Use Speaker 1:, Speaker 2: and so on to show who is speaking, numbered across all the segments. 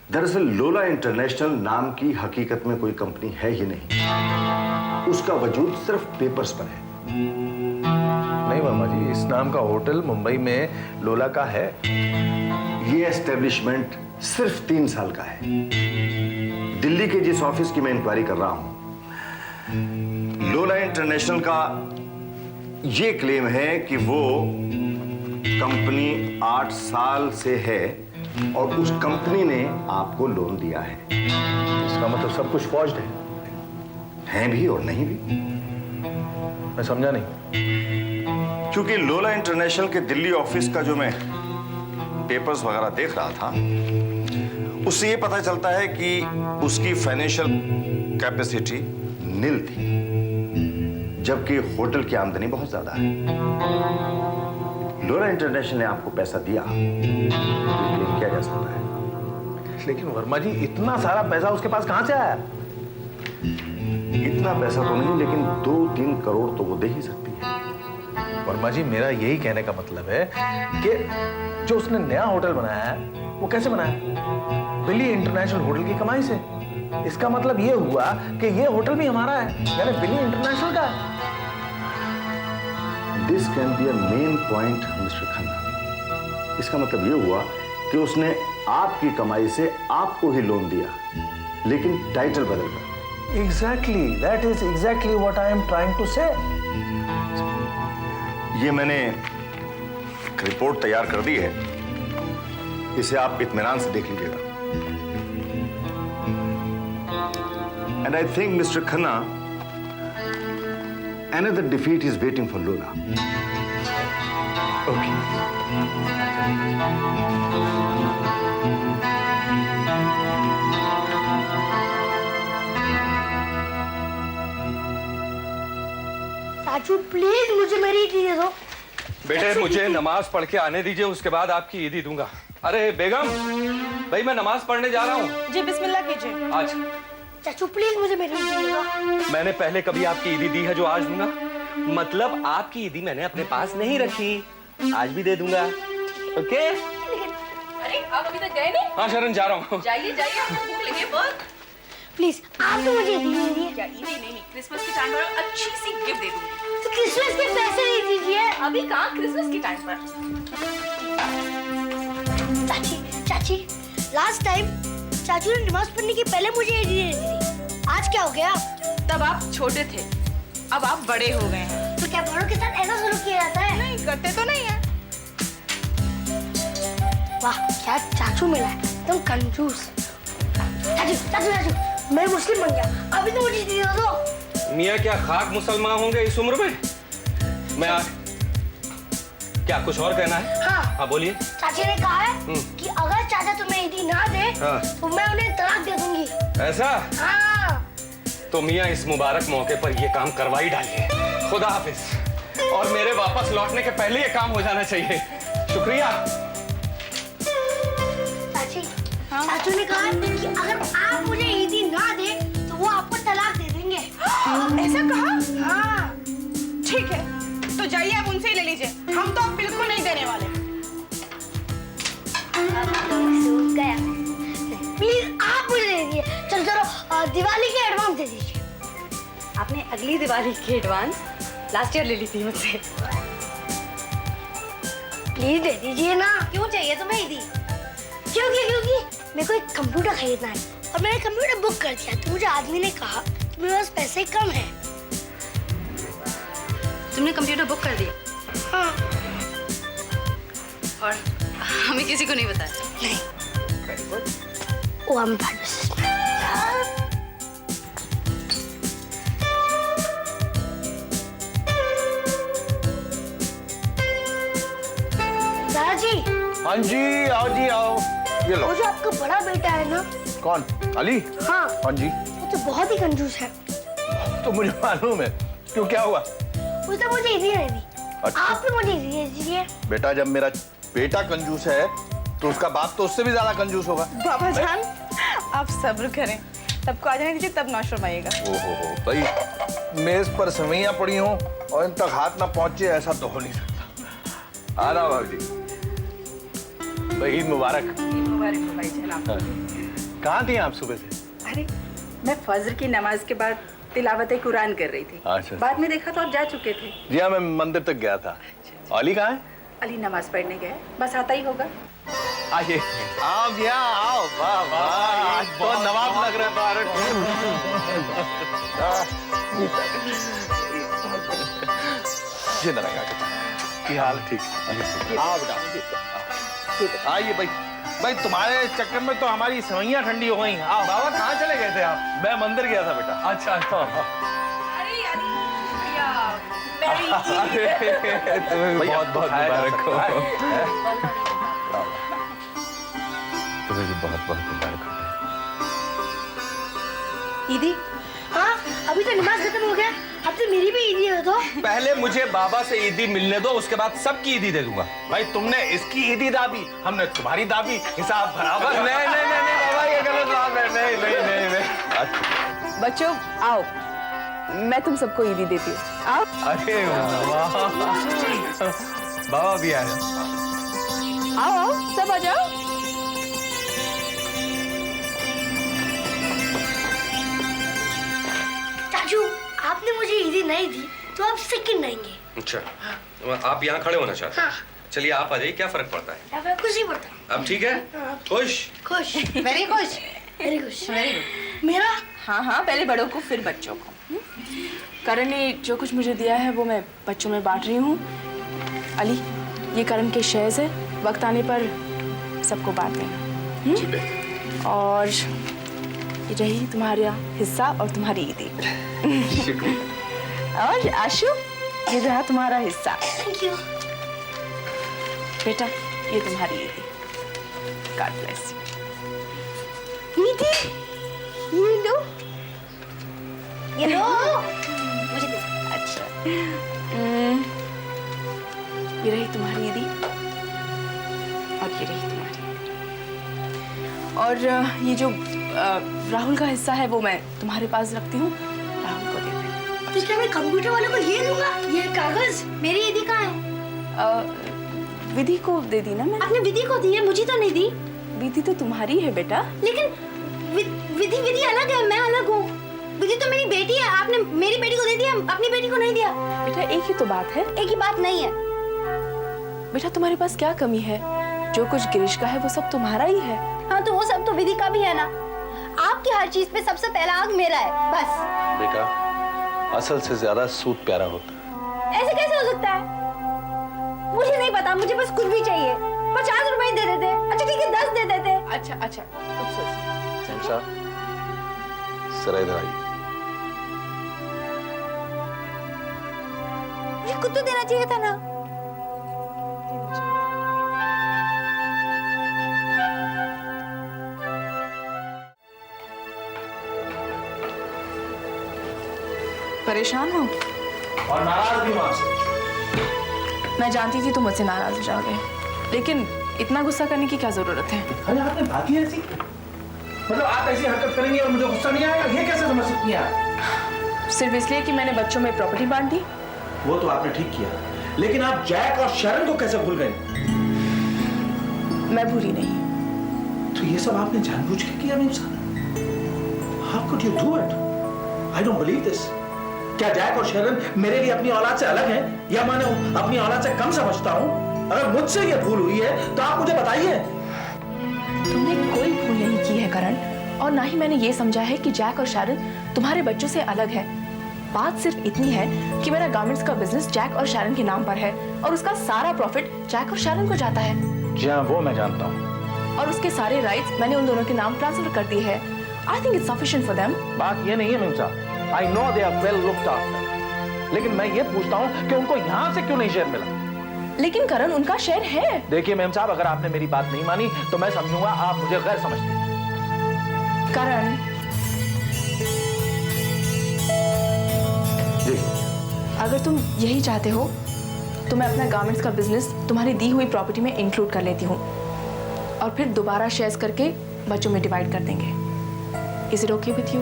Speaker 1: दरअसल लोला इंटरनेशनल नाम की हकीकत में कोई कंपनी है ही नहीं। उसका वजूद सिर्फ पेपर्स पर है।
Speaker 2: नहीं वर्मा जी, इस नाम का होटल मुंबई में लोला का है।
Speaker 1: ये एस्टेब्लिशमेंट सिर्फ 3 साल का है। दिल्ली के जिस ऑफिस की मैं इंक्वायरी कर रहा हूं, लोला इंटरनेशनल का ये क्लेम है कि वो कंपनी 8 साल से है और उस कंपनी ने आपको लोन दिया है।
Speaker 2: इसका मतलब सब कुछ फॉर्ज्ड
Speaker 1: है भी और नहीं भी।
Speaker 2: मैं समझा नहीं।
Speaker 1: क्योंकि लोला इंटरनेशनल के दिल्ली ऑफिस का जो मैं पेपर्स वगैरह देख रहा था, उससे ये पता चलता है कि उसकी फाइनेंशियल कैपेसिटी नील थी, जबकि होटल की आमदनी बहुत ज्यादा है। लोला इंटरनेशनल ने आपको पैसा दिया, क्लेम किया जा सकता है।
Speaker 2: लेकिन वर्मा जी, इतना सारा पैसा उसके पास कहां से आया?
Speaker 1: इतना पैसा तो नहीं, लेकिन 2-3 करोड़ तो वो दे ही सकती है।
Speaker 2: वर्मा जी, मेरा यही कहने का मतलब है कि जो उसने नया होटल बनाया है वो कैसे बनाया? बिली इंटरनेशनल होटल की कमाई से। इसका मतलब ये हुआ कि ये होटल भी हमारा है, यानी बिली इंटरनेशनल का है।
Speaker 1: This can be a main point mister Khanna. इसका मतलब ये हुआ कि उसने आपकी कमाई से आपको ही लोन दिया, लेकिन टाइटल बदलकर।
Speaker 2: Exactly, that is exactly what I am trying to say.
Speaker 1: ये मैंने एक रिपोर्ट तैयार कर दी है, इसे आप इत्मीनान से देख लीजिएगा। And I think mister Khanna, another defeat is waiting for Lola.
Speaker 2: Okay.
Speaker 3: चाचू प्लीज मुझे मेरी ईदी दे दो।
Speaker 4: बेटे मुझे नमाज पढ़ के आने दीजिए, उसके बाद आपकी ईदी दूंगा। अरे बेगम, भाई मैं नमाज पढ़ने जा रहा हूँ।
Speaker 5: जी बिस्मिल्लाह कीजिए।
Speaker 4: आज
Speaker 3: चाचू प्लीज मुझे मेरी ईदी दे दो।
Speaker 4: मैंने पहले कभी आपकी ईदी दी है जो आज दूंगा? मतलब आपकी ईदी मैंने अपने पास नहीं रखी, आज भी दे दूंगा। ओके?
Speaker 5: अरे आप अभी तक गए नहीं?
Speaker 4: हाँ शरण, जा रहा हूँ।
Speaker 5: जाइए जाइए, आपको भूख लगी है बहुत।
Speaker 3: प्लीज आप तो मुझे ईदी दे दीजिए।
Speaker 5: क्या ईदी नहीं, क्रिसमस के टाइम पर अच्छी सी गिफ्ट दे दूंगी।
Speaker 3: तो क्रिसमस के पैसे दे दीजिए।
Speaker 5: अभी कहाँ, क्रिसमस के टाइम पर।
Speaker 3: चाची लास्ट टाइम चाचू ने नमाज पढ़ने के पहले मुझे ईदी दे दी थी। आज क्या हो गया?
Speaker 5: तब आप छोटे थे, अब आप बड़े हो गए हैं।
Speaker 3: तो क्या बड़ों के साथ ऐसा सलूक किया जाता है?
Speaker 5: नहीं करते तो नहीं है।
Speaker 3: वाह क्या चाचू मिला है, तुम कंजूस। चाचू मैं मुस्लिम बन गया, अभी तो मुझे ईदी दे दो।
Speaker 4: मियाँ क्या खाक मुसलमान होंगे इस उम्र में? मैं आज क्या कुछ और कहना है? हाँ बोलिए।
Speaker 3: चाची ने कहा है कि अगर चाचा तुम्हें ईदी ना दे तो मैं उन्हें तलाक दे दूंगी।
Speaker 4: ऐसा?
Speaker 3: हाँ।
Speaker 4: तो मियाँ इस मुबारक मौके पर ये काम करवा ही डालिए। खुदा हाफिज। और मेरे वापस लौटने के पहले ये काम हो जाना चाहिए। शुक्रिया।
Speaker 3: चाची चाचू ने कहा कि अगर आप मुझे ईदी ना दे तो वो आपको तलाक दे देंगे।
Speaker 5: ऐसा कहा?
Speaker 3: हाँ।
Speaker 5: ठीक है, तो जाइए आप उनसे ही ले लीजिए, हम तो अब बिल्कुल नहीं देने वाले।
Speaker 3: गया। प्लीज आप मुझे दे दीजिए। चलो दिवाली के एडवांस दे दीजिए।
Speaker 6: आपने अगली दिवाली की एडवांस लास्ट ईयर ले ली थी मुझसे।
Speaker 3: प्लीज दे दीजिए ना।
Speaker 5: क्यों चाहिए तुम्हें ईदी?
Speaker 3: क्योंकि मेरे को एक कंप्यूटर खरीदना है और मैंने कंप्यूटर बुक कर दिया, तो मुझे आदमी ने कहा कि मेरे पास पैसे कम हैं।
Speaker 6: तुमने कंप्यूटर बुक कर दिया?
Speaker 3: हाँ।
Speaker 6: और हमें किसी को नहीं बताया?
Speaker 3: नहीं। वो हम बैड बिजनेसमैन। दादाजी।
Speaker 2: हाँ जी, आओ जी आओ। ये लो।
Speaker 3: वो जो आपका बड़ा बेटा है ना?
Speaker 2: कौन? अली?
Speaker 3: हाँ।
Speaker 2: हाँ जी।
Speaker 3: वो तो बहुत ही कंजूस है।
Speaker 2: तो मुझे मालूम है। क्यों, क्या हुआ?
Speaker 3: उसने मुझे ईदी नहीं दी।
Speaker 2: अच्छा।
Speaker 3: आप भी मुझे ईदी दे दीजिए।
Speaker 2: बेटा, जब मेरा बेटा कंजूस है तो उसका बाप तो उससे भी ज्यादा कंजूस होगा।
Speaker 5: बाबा जान आप सब्र करें, सबको आ जाने दीजिए, तब ना शर्माइएगा।
Speaker 2: ओहो भाई, मेज पर सवैयां पड़ी हों और इन तक हाथ ना पहुंचे, ऐसा तो हो नहीं सकता। आ रहा भाभी जी, ईद मुबारक।
Speaker 5: ईद मुबारक हो भाई जान आपको।
Speaker 2: कहाँ थी आप सुबह से?
Speaker 7: अरे मैं फजर की नमाज के बाद तिलावत कुरान कर रही थी।
Speaker 2: अच्छा।
Speaker 7: बाद में देखा तो आप जा चुके थे।
Speaker 2: जी हाँ, मैं मंदिर तक गया था। अली कहाँ है?
Speaker 7: अली नमाज पढ़ने गए, बस आता ही होगा।
Speaker 2: आइए आप यहाँ आओ। वाह वाह, आज तो नवाब लग रहा है। ये नरंगा क्या हाल? ठीक है, आओ बेटा, आइए भाई। भाई तुम्हारे चक्कर में तो हमारी सवैयां ठंडी हो गई। आओ।
Speaker 4: बाबा कहाँ चले गए थे आप?
Speaker 2: मैं मंदिर गया था बेटा।
Speaker 4: अच्छा अच्छा। तुम्हें
Speaker 2: भैया,
Speaker 4: बहुत बहुत
Speaker 2: खाया जा
Speaker 4: मुबारक हो।
Speaker 2: सकता है। तुम्हें भी बहुत बहुत मुबारक हो।
Speaker 3: ईदी? हाँ, अभी तो नमाज खत्म हो गया, अब तो मेरी भी ईदी हो तो।
Speaker 4: पहले मुझे बाबा से ईदी मिलने दो, उसके बाद सबकी ईदी दे दूंगा।
Speaker 2: भाई तुमने इसकी ईदी दाबी, हमने तुम्हारी दाबी, हिसाब बराबर।
Speaker 4: नहीं नहीं नहीं नहीं बाबा, ये गलत बात है। नहीं नहीं नहीं नहीं।
Speaker 5: बच्चों आओ, मैं तुम सबको ईदी देती हूँ। आओ।
Speaker 4: अरे वाह, बाबा भी आए।
Speaker 5: आओ आओ, सब आ जाओ।
Speaker 3: चाचू, आपने मुझे ईदी नहीं दी, तो आप सेकंड देंगे।
Speaker 4: अच्छा, आप यहाँ खड़े होना चाहते हैं?
Speaker 3: हाँ।
Speaker 4: चलिए आप आ जाइए, क्या फर्क पड़ता है?
Speaker 3: या फिर कुछ ही पड़ता।
Speaker 4: अब ठीक है? खुश?
Speaker 3: खुश,
Speaker 7: वेरी खुश।
Speaker 3: वेरी खुश। मेरा?
Speaker 5: हाँ हाँ, पहले बड़ों को फिर बच्चों को। करण ने जो कुछ मुझे दिया है वो मैं बच्चों में बांट रही हूँ। अली, ये करण के शेयर्स है, वक्त आने पर सबको बांट देना। और ये रही तुम्हारा हिस्सा और तुम्हारी ईदी। और आशु, ये रहा तुम्हारा हिस्सा।
Speaker 3: Thank you.
Speaker 5: बेटा, ये तुम्हारी ईदी। God bless you. ईदी, ये लो।
Speaker 3: ये लो, मुझे दे।
Speaker 5: अच्छा। ये रही तुम्हारी ईदी और ये रही तुम्हारी। और ये जो राहुल का हिस्सा है वो मैं तुम्हारे पास रखती हूँ, राहुल को दे दे।
Speaker 3: तो क्या मैं कंप्यूटर वाले को ये दूंगा? ये कागज मेरी ईदी कहाँ है?
Speaker 5: विधि को दे दी ना मैंने।
Speaker 3: आपने विधि को दी है, मुझे तो नहीं दी।
Speaker 5: विधि तो तुम्हारी है बेटा।
Speaker 3: लेकिन विधि अलग है, मैं अलग हूँ। विधि तो मेरी बेटी है, आपने मेरी बेटी को दे दिया, अपनी बेटी को नहीं दिया।
Speaker 5: बेटा एक ही तो बात है।
Speaker 3: एक ही बात नहीं है।
Speaker 5: बेटा तुम्हारे पास क्या कमी है? जो कुछ गिरीश का है वो सब तुम्हारा ही है।
Speaker 3: हाँ तो वो सब तो विधि का भी है ना। आपकी हर चीज पे सबसे पहला हक मेरा है, बस।
Speaker 2: बेटा, असल से ज्यादा सूद प्यारा होता है।
Speaker 3: ऐसे कैसे हो सकता है? मुझे नहीं पता, मुझे बस कुछ भी चाहिए। 50 रुपए दे देते। अच्छा ठीक है, 10 दे देते।
Speaker 5: अच्छा अच्छा, कुछ सोच।
Speaker 2: अच्छा, जरा इधर आइए।
Speaker 3: मुझे खुद तो देना चाहिए था ना।
Speaker 5: परेशान हो?
Speaker 2: और नाराज भी आपसे।
Speaker 5: मैं जानती थी तुम मुझसे नाराज हो जाओगे, लेकिन इतना गुस्सा करने की क्या जरूरत है?
Speaker 2: अरे आपने बात ही ऐसी, मतलब आप ऐसी हरकत करेंगी और मुझे गुस्सा नहीं आएगा, ये कैसे समझ सकती हैं आप?
Speaker 5: सिर्फ इसलिए कि मैंने बच्चों में प्रॉपर्टी बांट दी?
Speaker 2: वो तो आपने ठीक किया, लेकिन आप जैक और शरण को कैसे भूल गए?
Speaker 5: मैं भूली नहीं।
Speaker 2: तो ये सब आपने जानबूझ के किया मेम साहब? How could you do it? I don't believe this. क्या जैक और शरण मेरे लिए अपनी औलाद से अलग हैं, या मैं अपनी औलाद से कम समझता हूँ? अगर मुझसे ये भूल हुई है तो आप मुझे बताइए।
Speaker 5: तुमने कोई भूल नहीं की है करण, और ना ही मैंने ये समझा है कि जैक और शरण तुम्हारे बच्चों से अलग है। बात सिर्फ इतनी है कि मेरा गारमेंट्स का बिजनेस जैक और शरण के नाम पर है और उसका सारा प्रॉफिट जैक और शरण को जाता है।
Speaker 2: जी हाँ, वो मैं जानता हूँ।
Speaker 5: और उसके सारे राइट्स मैंने उन दोनों के नाम ट्रांसफर कर दिए हैं। I think it's sufficient for them.
Speaker 2: बात ये नहीं है मेम साहब, I know they are well looked after, लेकिन मैं ये पूछता हूँ कि उनको यहाँ से क्यों नहीं शेयर मिला?
Speaker 5: लेकिन करण, उनका शेयर है।
Speaker 2: देखिए मेम साहब, अगर आपने मेरी बात नहीं मानी तो मैं समझूंगा आप मुझे गैर समझती हैं।
Speaker 5: करण
Speaker 2: जी,
Speaker 5: अगर तुम यही चाहते हो तो मैं अपना गारमेंट्स का बिजनेस तुम्हारी दी हुई प्रॉपर्टी में इंक्लूड कर लेती हूँ और फिर दोबारा शेयर्स करके बच्चों में डिवाइड कर देंगे। Is it okay with you?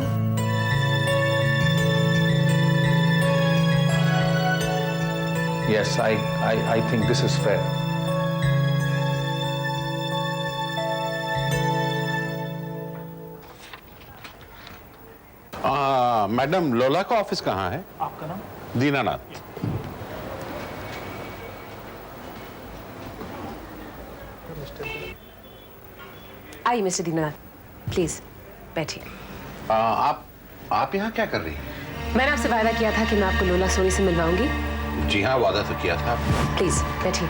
Speaker 2: Yes, I think this is fair.
Speaker 8: Madam लोला का ऑफिस कहाँ है?
Speaker 2: आपका नाम?
Speaker 8: दीनानाथ।
Speaker 6: आइए मिस्टर दीनानाथ, प्लीज बैठिए।
Speaker 8: आप यहाँ क्या कर रही हैं?
Speaker 6: मैंने आपसे वादा किया था कि मैं आपको लोला सोनी से मिलवाऊंगी।
Speaker 8: जी हाँ, वादा तो किया था।
Speaker 6: प्लीज बैठिए।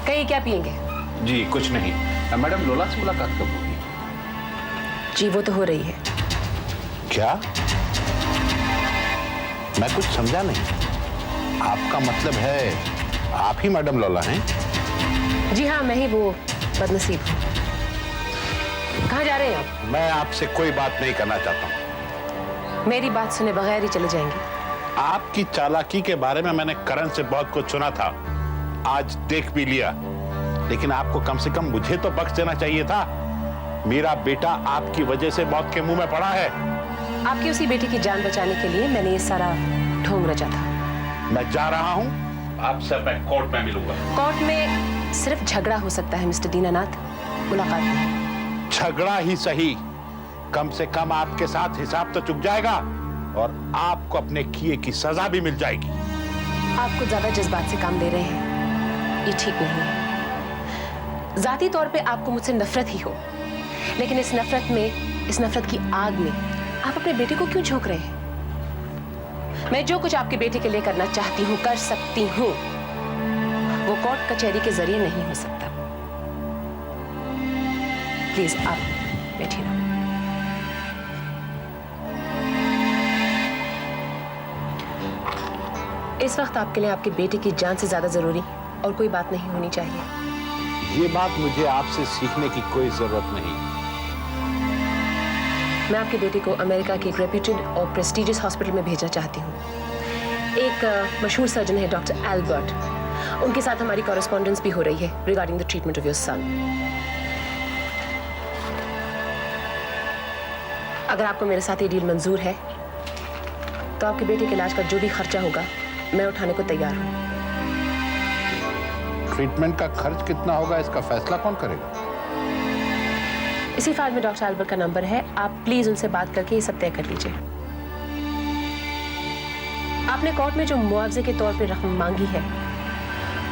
Speaker 6: कहिए क्या पियेंगे?
Speaker 8: जी कुछ नहीं। मैडम लोला से मुलाकात कब होगी?
Speaker 6: जी वो तो हो रही है।
Speaker 8: क्या? मैं कुछ समझा नहीं। आपका मतलब है आप ही मैडम लोला हैं?
Speaker 6: जी हाँ, मैं ही वो बदनसीब हूँ। कहाँ जा रहे हैं आप?
Speaker 8: मैं आपसे कोई बात नहीं करना चाहता हूँ।
Speaker 6: मेरी बात सुने बगैर ही चले जाएंगे?
Speaker 8: आपकी चालाकी के बारे में मैंने करण से बहुत कुछ सुना था, आज देख भी लिया, लेकिन आपको कम से कम मुझे तो बख्श देना चाहिए था। मेरा बेटा आपकी वजह से मौत के मुंह में पड़ा है।
Speaker 6: आपकी उसी बेटी की जान बचाने के लिए मैंने ये सारा ढोंग रचा था।
Speaker 8: मैं जा रहा हूँ, आपसे मैं कोर्ट में मिलूंगा।
Speaker 6: कोर्ट में सिर्फ झगड़ा हो सकता है मिस्टर दीनानाथ, मुलाकात नहीं।
Speaker 8: झगड़ा ही सही, कम से कम आपके साथ हिसाब तो चुक जाएगा और आपको अपने किए की सजा भी मिल जाएगी।
Speaker 6: आप कुछ ज्यादा जज्बात से काम ले रहे हैं, ये ठीक नहीं है। जाती तौर पे आपको मुझसे नफरत ही हो, लेकिन इस नफरत की आग में आप अपने बेटे को क्यों झोंक रहे हैं? मैं जो कुछ आपके बेटे के लिए करना चाहती हूँ, कर सकती हूँ, वो कोर्ट कचहरी के जरिए नहीं हो सकता। प्लीज आप बैठिए ना। इस वक्त आपके लिए आपके बेटे की जान से ज्यादा जरूरी और कोई बात नहीं होनी चाहिए।
Speaker 8: ये बात मुझे आपसे सीखने की कोई जरूरत नहीं।
Speaker 6: मैं आपके बेटे को अमेरिका के एक रेप्यूटेड और प्रेस्टिजियस हॉस्पिटल में भेजना चाहती हूँ। एक मशहूर सर्जन है डॉक्टर एल्बर्ट, उनके साथ हमारी कॉरेस्पॉन्डेंस भी हो रही है regarding the treatment of your son. अगर आपको मेरे साथ ये डील मंजूर है तो आपके बेटे के इलाज का जो भी खर्चा होगा मैं उठाने को तैयार हूँ।
Speaker 8: ट्रीटमेंट का खर्च कितना होगा इसका फैसला कौन करेगा?
Speaker 6: इसी फाइल में डॉक्टर एल्बर्ट का नंबर है, आप प्लीज उनसे बात करके ये सब तय कर लीजिए। आपने कोर्ट में जो मुआवजे के तौर पे रकम मांगी है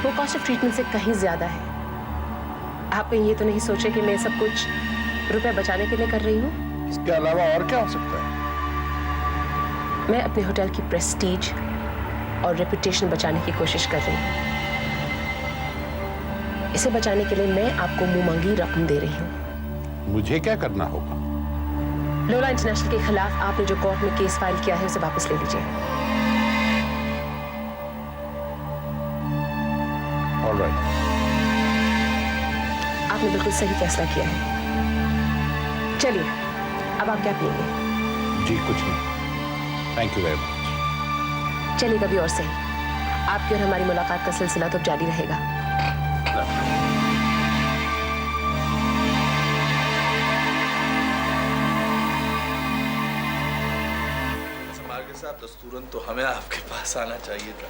Speaker 6: वो कॉस्ट ऑफ ट्रीटमेंट से कहीं ज्यादा है। आप कहीं ये तो नहीं सोचे कि मैं सब कुछ रुपए बचाने के लिए कर रही हूँ?
Speaker 8: इसके अलावा और क्या हो सकता है?
Speaker 6: मैं अपने होटल की प्रेस्टीज और रेपुटेशन बचाने की कोशिश कर रही हूँ। इसे बचाने के लिए मैं आपको मुंह मांगी रकम दे रही हूँ।
Speaker 8: मुझे क्या करना होगा?
Speaker 6: लोला इंटरनेशनल के खिलाफ आपने जो कोर्ट में केस फाइल किया है उसे वापस ले लीजिए।
Speaker 8: ऑलराइट।
Speaker 6: आपने बिल्कुल सही फैसला किया है। चलिए, अब आप क्या पिएंगे?
Speaker 8: जी कुछ नहीं, थैंक यू वेरी मच।
Speaker 6: चलिए कभी और सही, आपकी और हमारी मुलाकात का सिलसिला तो जारी रहेगा।
Speaker 2: साहब दस्तूरन तो हमें आपके पास आना चाहिए था,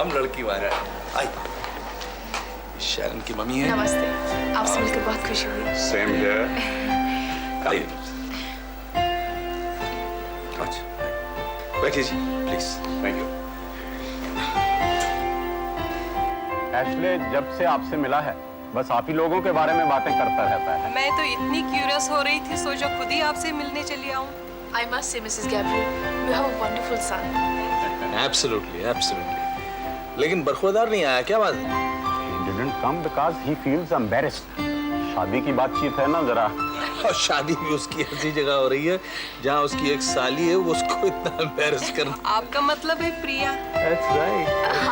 Speaker 2: हम लड़की वाले। आई, शरण की मम्मी है।
Speaker 5: नमस्ते, आपसे मिलकर बहुत खुशी हुई।
Speaker 8: Same here.
Speaker 2: आइए बैठिए जी प्लीज।
Speaker 8: Thank you.
Speaker 9: एशले जब से आपसे मिला है बस आप ही लोगों के बारे में बातें करता रहता है।
Speaker 10: मैं तो इतनी क्यूरियस हो रही थी, सोचा खुद ही आपसे मिलने चली आऊं।
Speaker 5: I must say, Mrs. Gabriel, you have a wonderful son.
Speaker 2: Absolutely absolutely. लेकिन बरखुरदार नहीं आया, क्या बात है?
Speaker 9: He didn't come because he feels embarrassed. शादी की बातचीत है ना जरा।
Speaker 2: और शादी भी उसकी ऐसी जगह हो रही है जहाँ उसकी एक साली है, वो उसको इतना एम्बैरस करना।
Speaker 10: आपका मतलब है प्रिया?
Speaker 9: That's right.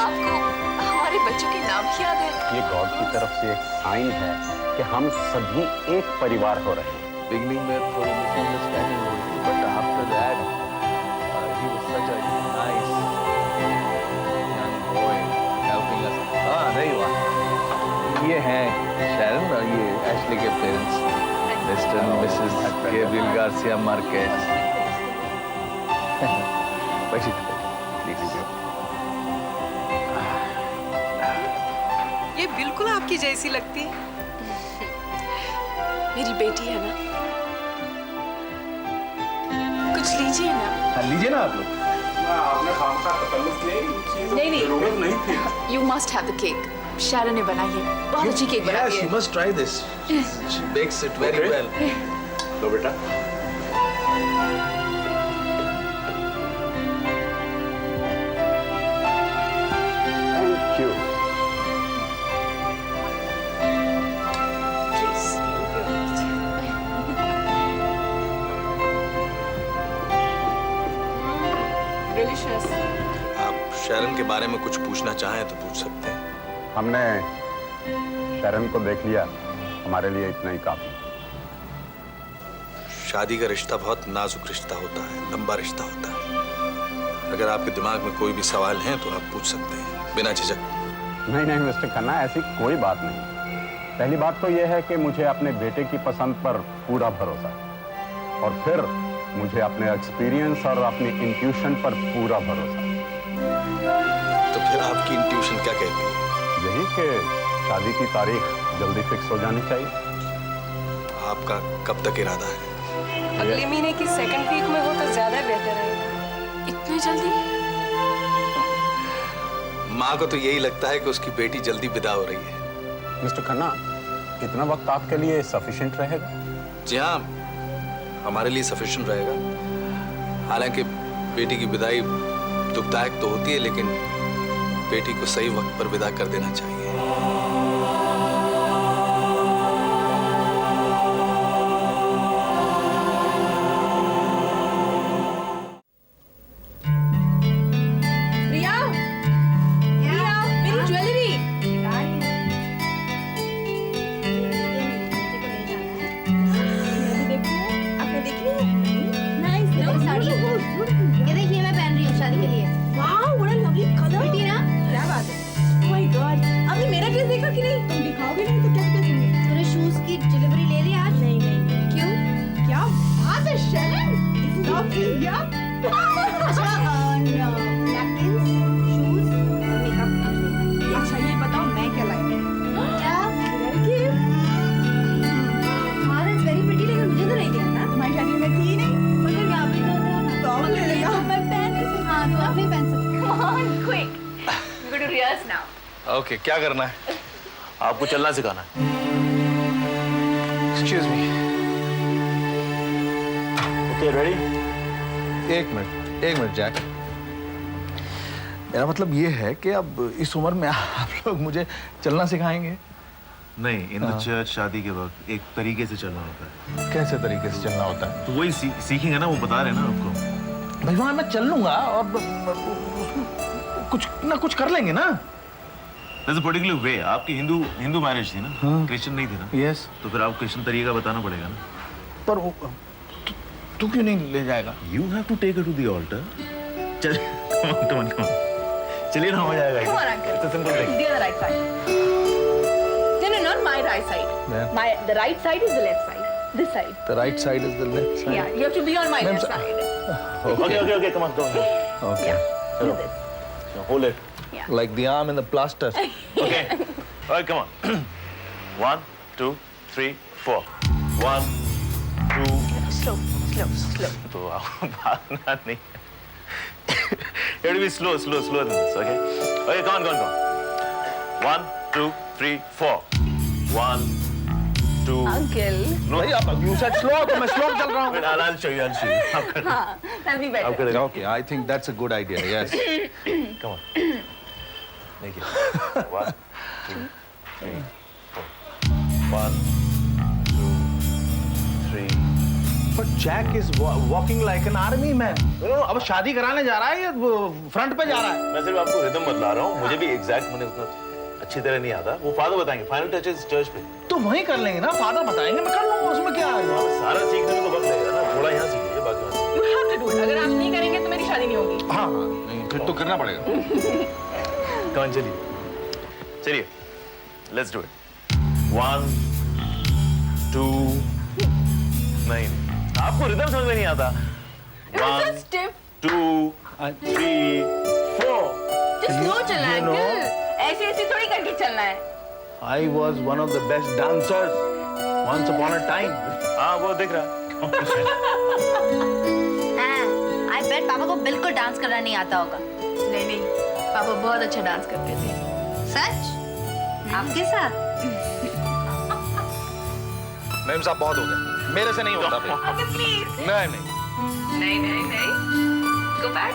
Speaker 5: आपको हमारे बच्चों के नाम याद है?
Speaker 9: ये गॉड की तरफ से एक साइन है कि हम सभी एक परिवार हो रहे हैं।
Speaker 2: बिगनिंग में थोड़ी मिसअंडरस्टैंडिंग हुई थी, but after that he was such a nice young boy helping us. हाँ नहीं हुआ, ये हैं शरण और ये एशली के parents, mister and Mrs Gabriel Garcia Marquez.
Speaker 10: ये बिल्कुल आपकी जैसी लगती है।
Speaker 5: मेरी बेटी है ना। कुछ लीजिए ना।
Speaker 2: लीजिए ना आप लोग।
Speaker 5: नहीं नहीं, you must have the cake. Sharon ने बनाई है, बहुत अच्छी केक बनाती
Speaker 2: Yes, you
Speaker 5: है।
Speaker 2: must try this. She bakes it very well.
Speaker 9: लो बेटा। Thank you.
Speaker 5: Delicious.
Speaker 2: आप शैरन के बारे में कुछ पूछना चाहें तो पूछ सकते हैं।
Speaker 9: हमने शरण को देख लिया, हमारे लिए इतना ही काफी।
Speaker 2: शादी का रिश्ता बहुत नाजुक रिश्ता होता है, लंबा रिश्ता होता है। अगर आपके दिमाग में कोई भी सवाल हैं तो आप पूछ सकते हैं बिना झिझक।
Speaker 9: नहीं नहीं मिस्टर खन्ना, ऐसी कोई बात नहीं। पहली बात तो यह है कि मुझे अपने बेटे की पसंद पर पूरा भरोसा है, और फिर मुझे अपने एक्सपीरियंस और अपनी इंट्यूशन पर पूरा भरोसा है।
Speaker 2: तो फिर आपकी इंट्यूशन क्या कहती है?
Speaker 9: यही कि शादी की तारीख जल्दी फिक्स हो जानी चाहिए।
Speaker 2: आपका कब तक इरादा है?
Speaker 10: अगले महीने की सेकंड वीक में हो तो ज्यादा बेहतर रहेगा।
Speaker 5: इतनी जल्दी?
Speaker 2: माँ को तो यही लगता है कि उसकी बेटी जल्दी विदा हो रही है।
Speaker 9: मिस्टर खन्ना, इतना वक्त आपके लिए सफिशिएंट रहेगा?
Speaker 2: जी हाँ, हमारे लिए सफिशिएंट रहेगा। हालांकि बेटी की विदाई दुखदायक तो होती है, लेकिन बेटी को सही वक्त पर विदा कर देना चाहिए।
Speaker 5: रिया, रिया, मेरी ज्वेलरी। आपने देखी
Speaker 3: ये देखिए मैं पहन रही हूँ शादी के लिए।
Speaker 5: Wow, what a lovely colour.
Speaker 3: बेटी ना,
Speaker 5: क्या बात है। ओह माय गॉड, आपने मेरा ड्रेस देखा कि नहीं? तुम दिखाओगे नहीं तो क्या करूंगी?
Speaker 3: तूने शूज की डिलीवरी ले ली आज?
Speaker 5: नहीं नहीं।
Speaker 3: क्यों?
Speaker 5: क्या बात है शैरन, लवली या।
Speaker 3: अच्छा, नैपकिंस, शूज, मेकअप।
Speaker 5: अच्छा ये बताओ मैं क्या लाई हूँ?
Speaker 3: क्या?
Speaker 5: लड़की।
Speaker 3: हाँ, that's very pretty, लेकिन मुझे तो नहीं दिया ना।
Speaker 5: तुम्हारी शादी में थी नहीं?
Speaker 3: मगर यहाँ पे तो था ना।
Speaker 5: तो अब ले लेगा।
Speaker 3: मैं पहन नहीं सकती। हाँ, तो आप नहीं पहन सकती।
Speaker 5: Come on, quick. We go to rehearse now.
Speaker 2: Okay, क्या करना है?
Speaker 8: आपको चलना सिखाना है।
Speaker 2: Excuse me.
Speaker 8: Okay, ready?
Speaker 2: एक मिनट जैक। मेरा मतलब ये है कि अब इस उम्र में आप लोग मुझे चलना सिखाएंगे?
Speaker 11: नहीं, इन द चर्च शादी के वक्त एक तरीके से चलना होता है।
Speaker 2: कैसे तरीके से चलना होता है?
Speaker 11: तो वही सीखेंगे ना, वो बता रहे हैं ना आपको।
Speaker 2: भाई वहां मैं चल लूंगा और कुछ ना कुछ कर लेंगे ना।
Speaker 11: There's a particular way. आपकी हिंदू मैरिज थी ना, क्रिश्चियन नहीं थी ना।
Speaker 2: यस।
Speaker 11: तो फिर आपको क्रिश्चियन तरीका बताना पड़ेगा ना।
Speaker 2: पर तू क्यों नहीं ले जाएगा?
Speaker 11: You have to take her to the altar. चल, come on. चलिए ना, हो जाएगा।
Speaker 5: Come on, uncle.
Speaker 11: It's a simple thing.
Speaker 5: The other right side. No, not my right side.
Speaker 2: Yeah.
Speaker 5: The right side is the left side. This side.
Speaker 2: The right side is the left side.
Speaker 5: Yeah, you have to be on my
Speaker 2: Ma'am,
Speaker 5: left side.
Speaker 11: Okay, come on.
Speaker 2: Okay.
Speaker 5: Yeah, do this.
Speaker 11: Hold it.
Speaker 2: Like the arm in the plaster.
Speaker 11: Okay. All right, come on. 1, 2, 3, 4. 1, 2.
Speaker 5: Slow.
Speaker 11: तो भागना नहीं। You have to be slower than this, okay? Okay, come on. 1, 2, 3, 4. 1, 2.
Speaker 5: Uncle.
Speaker 11: No,
Speaker 2: भाई आप you said slow तो मैं slow चल रहा हूँ.
Speaker 11: Wait, I'll show you. आप कर
Speaker 5: हाँ, that'll be better.
Speaker 11: आप कर
Speaker 2: Okay, I think that's a good idea. Yes.
Speaker 11: Come on. देखिए. 1, 2, 3, 4. 1, 2, 3.
Speaker 2: But Jack is walking like an army man. अब शादी कराने जा रहा है या फ्रंट पे जा रहा है?
Speaker 11: मैं सिर्फ आपको रिदम बतला रहा हूँ, मुझे भी एग्जैक्ट मैंने उतना अच्छी तरह नहीं आता। वो फादर बताएंगे, फाइनल टचेस चर्च पे।
Speaker 2: तो वहीं कर लेंगे ना, फादर बताएंगे, मैं कर लूंगा, उसमें क्या है?
Speaker 11: सारा सीखने में तो वक्त लगेगा ना, थोड़ा यहाँ सीखिए, बाकी वहाँ
Speaker 5: You have to do it. अगर आप नहीं करेंगे तो मेरी शादी नहीं होगी.
Speaker 2: हाँ, नहीं फिर तो करना पड़ेगा.
Speaker 11: कौन चलिए, let's do it. 1, 2. नहीं, आपको रिदम समझ में नहीं आता.
Speaker 5: It was so stiff.
Speaker 11: 2, 3, 4.
Speaker 5: Just slow चलना है, uncle. ऐसे थोड़ी करके चलना है.
Speaker 2: I was one of the best dancers once upon a time.
Speaker 11: हाँ, वो दिख रहा है.
Speaker 12: बेट पापा को बिल्कुल डांस करना नहीं आता होगा।
Speaker 5: नहीं नहीं, पापा बहुत अच्छा डांस करते थे।
Speaker 12: सच? आपके साथ?
Speaker 2: मैम साहब बहुत हो गया, मेरे से नहीं होता फिर।
Speaker 5: प्लीज।
Speaker 2: नहीं नहीं।
Speaker 5: नहीं नहीं नहीं। Go back.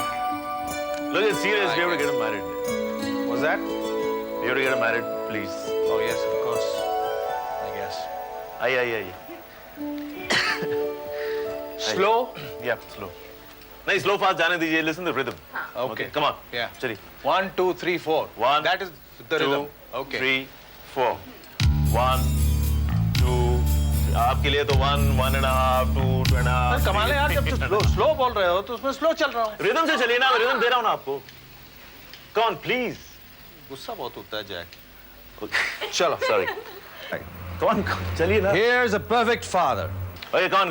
Speaker 11: Look, it's serious. We have to get him married.
Speaker 2: Was that?
Speaker 11: We have to get him married, please.
Speaker 2: Oh yes, of course. I guess.
Speaker 11: आइए.
Speaker 2: Slow.
Speaker 11: Yeah, slow. नहीं, slow fast जाने दीजिए. Listen to the rhythm.
Speaker 2: Okay.
Speaker 11: Come on.
Speaker 2: Yeah.
Speaker 11: चलिए.
Speaker 2: 1, 2, 3, 4.
Speaker 11: One,
Speaker 2: That is the
Speaker 11: 2,
Speaker 2: rhythm. Okay.
Speaker 11: 3, 4. 1, 2. आपके लिए तो 1, 1.5, 2, 2.5.
Speaker 2: कमाल है यार, जब तुम स्लो बोल रहे हो तो उसमें स्लो चल रहा हूँ।
Speaker 11: रिदम से चलिए ना, मैं रिदम दे रहा हूँ ना आपको। कौन प्लीज?
Speaker 2: गुस्सा बहुत होता है जैक। चलो,
Speaker 11: सॉरी। कौन चलिए ना।
Speaker 2: Here's a perfect father.
Speaker 11: Okay, कौन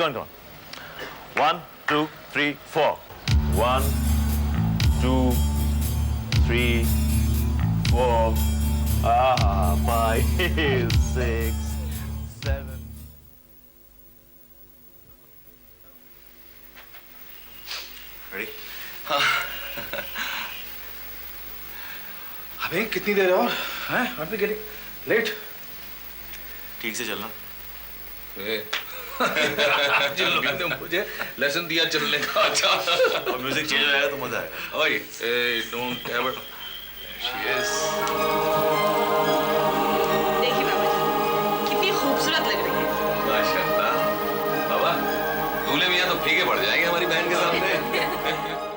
Speaker 11: 1, 2, 3, 4. 1, 2, 3, 4. 5, 6, 7. Ready?
Speaker 2: अबे कितनी देर और हैं? Aren't we getting late?
Speaker 11: ठीक से चलना।
Speaker 2: जिन लोगों ने मुझे लेसन दिया चलने का। अच्छा।
Speaker 11: और म्यूजिक चेंज हो जाएगा तो मजा आएगा।
Speaker 2: ओए, don't ever. She is.
Speaker 5: देखिए बाबा जी, कितनी खूबसूरत लग रही है।
Speaker 4: माशाल्लाह। बाबा, दूल्हे मियां तो फीके पड़ जाएंगे हमारी बहन के सामने।